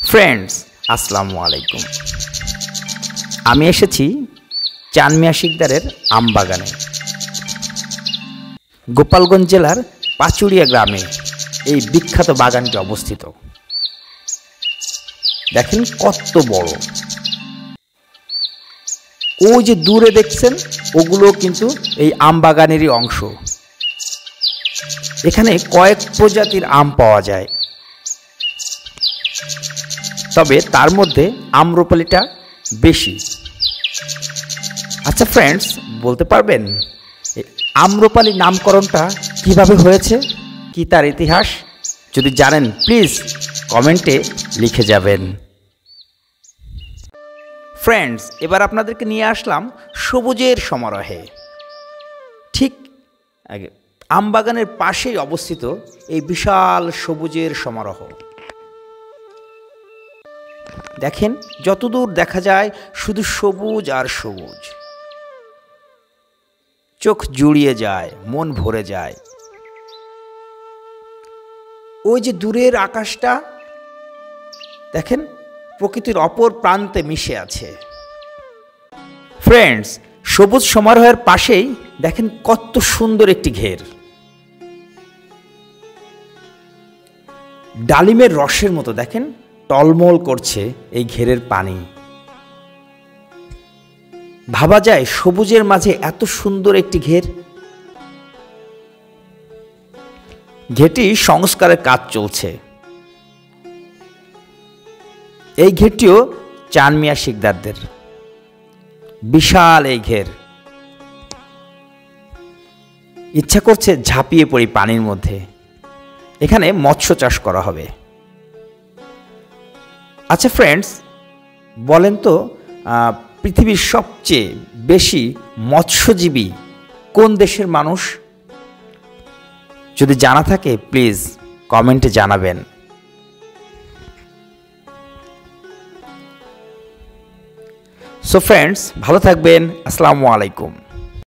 Friends, আসসালামু আলাইকুম। আমি এসেছি চাঁদ মিয়া শিকদারের আমবাগানে। গোপালগঞ্জ জেলার পাচুরিয়া গ্রামে এই বিখ্যাত বাগানটি অবস্থিত। দেখেন কত বড়। ওই যে দূরে দেখছেন, ওগুলো কিন্তু এই আমবাগানেরই অংশ। এখানে কয়েক প্রজাতির আম পাওয়া যায়, তবে তার মধ্যে আম্রপালিটা বেশি। আচ্ছা ফ্রেন্ডস, বলতে পারবেন আম্রপালি নামকরণটা কিভাবে হয়েছে, কি তার ইতিহাস? যদি জানেন প্লিজ কমেন্টে লিখে যাবেন। ফ্রেন্ডস, এবার আপনাদেরকে নিয়ে আসলাম সবুজের সমারোহে। ঠিক আমবাগানের পাশেই অবস্থিত এই বিশাল সবুজের সমারোহ। দেখেন, যতদূর দেখা যায় শুধু সবুজ আর সবুজ। চোখ জুড়িয়ে যায়, মন ভরে যায়। ওই যে দূরের আকাশটা দেখেন, প্রকৃতির অপর প্রান্তে মিশে আছে। ফ্রেন্ডস, সবুজ সমারোহের পাশেই দেখেন কত সুন্দর একটি ঘের। ডালিমের রসের মতো দেখেন টলমল করছে এই ঘেরের পানি। ভাবা যায় সবুজের মাঝে এত সুন্দর একটি ঘের। ঘেরটি সংস্কারের কাজ চলছে। এই ঘেরটিও চাঁদ মিয়া শিকদারদের। বিশাল এই ঘের। ইচ্ছা করছে ঝাঁপিয়ে পড়ি পানির মধ্যে। এখানে মৎস্য চাষ করা হবে। আচ্ছা ফ্রেন্ডস, বলেন তো পৃথিবীর সবচেয়ে বেশি মৎস্যজীবী কোন দেশের মানুষ? যদি জানা থাকে প্লিজ কমেন্টে জানাবেন। সো ফ্রেন্ডস, ভালো থাকবেন। আসসালামু আলাইকুম।